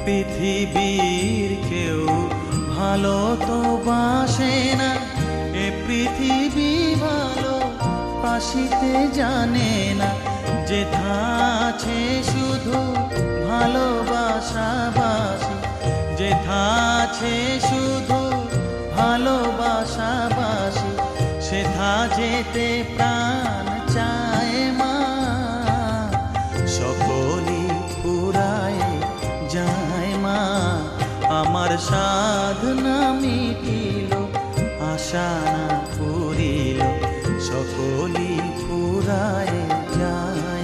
পৃথিবীর কেউ ভালো তো বাসে না, এ পৃথিবী ভালো বাসিতে জানে না। যেথা আছে শুধু ভালোবাসাবাসি, যেথা আছে শুধু ভালোবাসাবাসি, সেথা যেতে প্রাণ চায় মা। সকলই ফুরায় যায় মা, আমার সাধনা মিটিল, আশা না পুরিল, সকলই ফুরায় যায়।